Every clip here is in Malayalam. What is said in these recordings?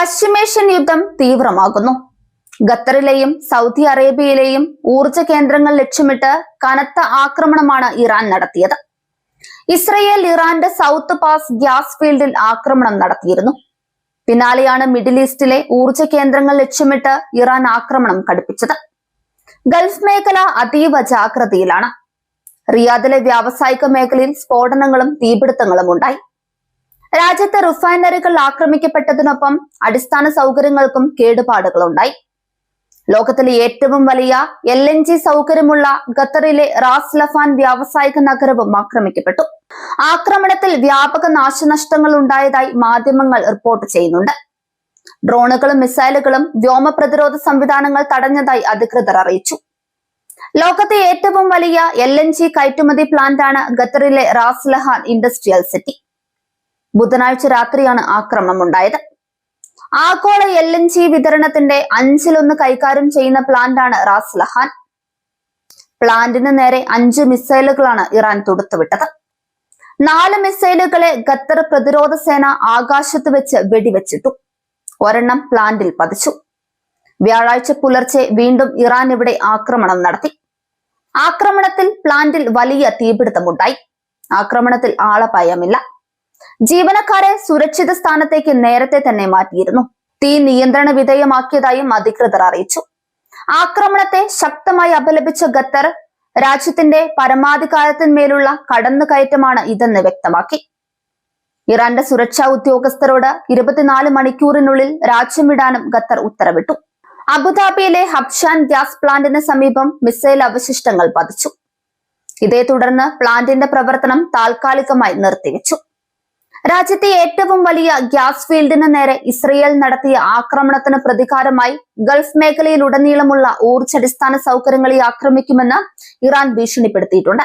പശ്ചിമേഷ്യൻ യുദ്ധം തീവ്രമാകുന്നു. ഖത്തറിലെയും സൗദി അറേബ്യയിലെയും ഊർജ കേന്ദ്രങ്ങൾ ലക്ഷ്യമിട്ട് കനത്ത ആക്രമണമാണ് ഇറാൻ നടത്തിയത്. ഇസ്രയേൽ ഇറാന്റെ സൗത്ത് പാസ് ഗ്യാസ് ഫീൽഡിൽ ആക്രമണം നടത്തിയിരുന്നു. പിന്നാലെയാണ് മിഡിൽ ഈസ്റ്റിലെ ഊർജ കേന്ദ്രങ്ങൾ ലക്ഷ്യമിട്ട് ഇറാൻ ആക്രമണം കടുപ്പിച്ചത്. ഗൾഫ് മേഖല അതീവ ജാഗ്രതയിലാണ്. റിയാദിലെ വ്യാവസായിക മേഖലയിൽ സ്ഫോടനങ്ങളും തീപിടുത്തങ്ങളും ഉണ്ടായി. രാജ്യത്തെ റിഫൈനറികൾ ആക്രമിക്കപ്പെട്ടതിനൊപ്പം അടിസ്ഥാന സൗകര്യങ്ങൾക്കും കേടുപാടുകളുണ്ടായി. ലോകത്തിലെ ഏറ്റവും വലിയ LNG സൗകര്യമുള്ള ഖത്തറിലെ റാസ് ലഫാൻ വ്യാവസായിക നഗരവും ആക്രമിക്കപ്പെട്ടു. ആക്രമണത്തിൽ വ്യാപക നാശനഷ്ടങ്ങൾ ഉണ്ടായതായി മാധ്യമങ്ങൾ റിപ്പോർട്ട് ചെയ്യുന്നുണ്ട്. ഡ്രോണുകളും മിസൈലുകളും വ്യോമ പ്രതിരോധ സംവിധാനങ്ങൾ തടഞ്ഞതായി അധികൃതർ അറിയിച്ചു. ലോകത്തെ ഏറ്റവും വലിയ LNG കയറ്റുമതി പ്ലാന്റാണ് ഖത്തറിലെ റാസ് ലഹാൻ ഇൻഡസ്ട്രിയൽ സിറ്റി. ബുധനാഴ്ച രാത്രിയാണ് ആക്രമണം ഉണ്ടായത്. ആഗോള LNG വിതരണത്തിന്റെ 1/5 കൈകാര്യം ചെയ്യുന്ന പ്ലാന്റാണ് റാസ് ലഹാൻ. പ്ലാന്റിന് നേരെ 5 മിസൈലുകളാണ് ഇറാൻ തൊടുത്തുവിട്ടത്. 4 മിസൈലുകളെ ഖത്തർ പ്രതിരോധ സേന ആകാശത്ത് വെച്ച് വെടിവെച്ചിട്ടു. ഒരെണ്ണം പ്ലാന്റിൽ പതിച്ചു. വ്യാഴാഴ്ച പുലർച്ചെ വീണ്ടും ഇറാൻ ഇവിടെ ആക്രമണം നടത്തി. ആക്രമണത്തിൽ പ്ലാന്റിൽ വലിയ തീപിടുത്തമുണ്ടായി. ആക്രമണത്തിൽ ആളപായമില്ല. ജീവനക്കാരെ സുരക്ഷിത സ്ഥാനത്തേക്ക് നേരത്തെ തന്നെ മാറ്റിയിരുന്നു. തീ നിയന്ത്രണ വിധേയമാക്കിയതായും അധികൃതർ അറിയിച്ചു. ആക്രമണത്തെ ശക്തമായി അപലപിച്ച ഖത്തർ രാജ്യത്തിന്റെ പരമാധികാരത്തിന്മേലുള്ള കടന്നുകയറ്റമാണ് ഇതെന്ന് വ്യക്തമാക്കി. ഇറാന്റെ സുരക്ഷാ ഉദ്യോഗസ്ഥരോട് 24 മണിക്കൂറിനുള്ളിൽ രാജ്യം വിടാനും ഖത്തർ ഉത്തരവിട്ടു. അബുദാബിയിലെ ഹബ്ഷാൻ ഗ്യാസ് പ്ലാന്റിന് സമീപം മിസൈൽ അവശിഷ്ടങ്ങൾ പതിച്ചു. ഇതേ തുടർന്ന് പ്ലാന്റിന്റെ പ്രവർത്തനം താൽക്കാലികമായി നിർത്തിവെച്ചു. രാജ്യത്തെ ഏറ്റവും വലിയ ഗ്യാസ് ഫീൽഡിന് നേരെ ഇസ്രയേൽ നടത്തിയ ആക്രമണത്തിന് പ്രതികാരമായി ഗൾഫ് മേഖലയിലുടനീളമുള്ള ഊർജ്ജടിസ്ഥാന സൗകര്യങ്ങളെ ആക്രമിക്കുമെന്ന് ഇറാൻ ഭീഷണിപ്പെടുത്തിയിട്ടുണ്ട്.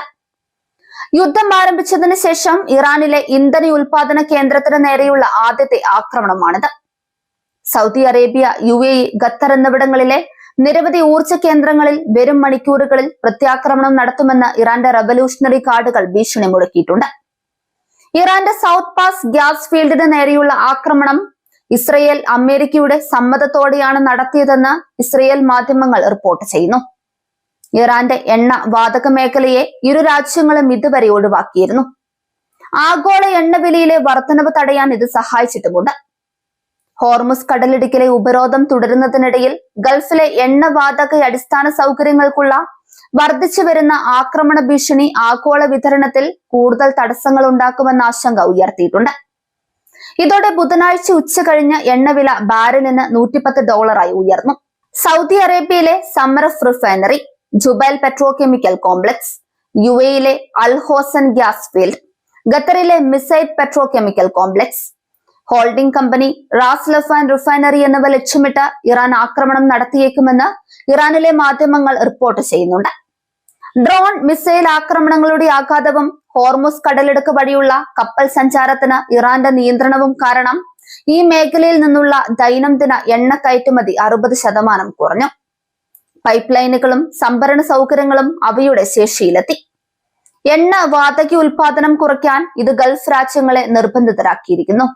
യുദ്ധം ആരംഭിച്ചതിന് ശേഷം ഇറാനിലെ ഇന്ധന ഉൽപാദന കേന്ദ്രത്തിന് നേരെയുള്ള ആദ്യത്തെ ആക്രമണമാണിത്. സൗദി അറേബ്യ, UAE, ഖത്തർ എന്നിവിടങ്ങളിലെ നിരവധി ഊർജ്ജ കേന്ദ്രങ്ങളിൽ വരും മണിക്കൂറുകളിൽ പ്രത്യാക്രമണം നടത്തുമെന്ന് ഇറാന്റെ റവല്യൂഷണറി ഗാർഡുകൾ ഭീഷണി മുഴക്കിയിട്ടുണ്ട്. ഇറാന്റെ സൗത്ത് പാസ് ഗ്യാസ് ഫീൽഡിന് നേരെയുള്ള ആക്രമണം ഇസ്രയേൽ അമേരിക്കയുടെ സമ്മതത്തോടെയാണ് നടത്തിയതെന്ന് ഇസ്രയേൽ മാധ്യമങ്ങൾ റിപ്പോർട്ട് ചെയ്യുന്നു. ഇറാന്റെ എണ്ണ വാതക മേഖലയെ ഇരു രാജ്യങ്ങളും ഇതുവരെ ഒഴിവാക്കിയിരുന്നു. ആഗോള എണ്ണവിലയിലെ വർധനവ് തടയാൻ ഇത് സഹായിച്ചിട്ടുമുണ്ട്. ഹോർമുസ് കടലിടുക്കിലെ ഉപരോധം തുടരുന്നതിനിടയിൽ ഗൾഫിലെ എണ്ണവാതക അടിസ്ഥാന സൗകര്യങ്ങൾക്കുള്ള വർദ്ധിച്ചു വരുന്ന ആക്രമണ ഭീഷണി ആഗോള വിതരണത്തിൽ കൂടുതൽ തടസ്സങ്ങൾ ഉണ്ടാക്കുമെന്ന ആശങ്ക ഉയർത്തിയിട്ടുണ്ട്. ബുധനാഴ്ച ഉച്ച കഴിഞ്ഞ് എണ്ണവില ബാരലിന് $110 ഉയർന്നു. സൗദി അറേബ്യയിലെ Samref refinery, Jubail petrochemical complex, UAEയിലെ അൽ ഹോസൻ ഗ്യാസ് ഫീൽഡ്, ഖത്തറിലെ Mesaieed petrochemical complex, holding company Ras Laffan refinery എന്നിവ ലക്ഷ്യമിട്ട് ഇറാൻ ആക്രമണം നടത്തിയേക്കുമെന്ന് ഇറാനിലെ മാധ്യമങ്ങൾ റിപ്പോർട്ട് ചെയ്യുന്നുണ്ട്. ഡ്രോൺ, മിസൈൽ ആക്രമണങ്ങളുടെ ആഘാതവും ഹോർമുസ് കടലിടുക്ക് വഴിയുള്ള കപ്പൽ സഞ്ചാരത്തിന് ഇറാന്റെ നിയന്ത്രണവും കാരണം ഈ മേഖലയിൽ നിന്നുള്ള ദൈനംദിന എണ്ണ കയറ്റുമതി 60% കുറഞ്ഞു. പൈപ്പ് ലൈനുകളും സംഭരണ സൗകര്യങ്ങളും അവയുടെ ശേഷിയിലെത്തി. എണ്ണ വാതക ഉൽപാദനം കുറയ്ക്കാൻ ഇത് ഗൾഫ് രാജ്യങ്ങളെ നിർബന്ധിതരാക്കിയിരിക്കുന്നു.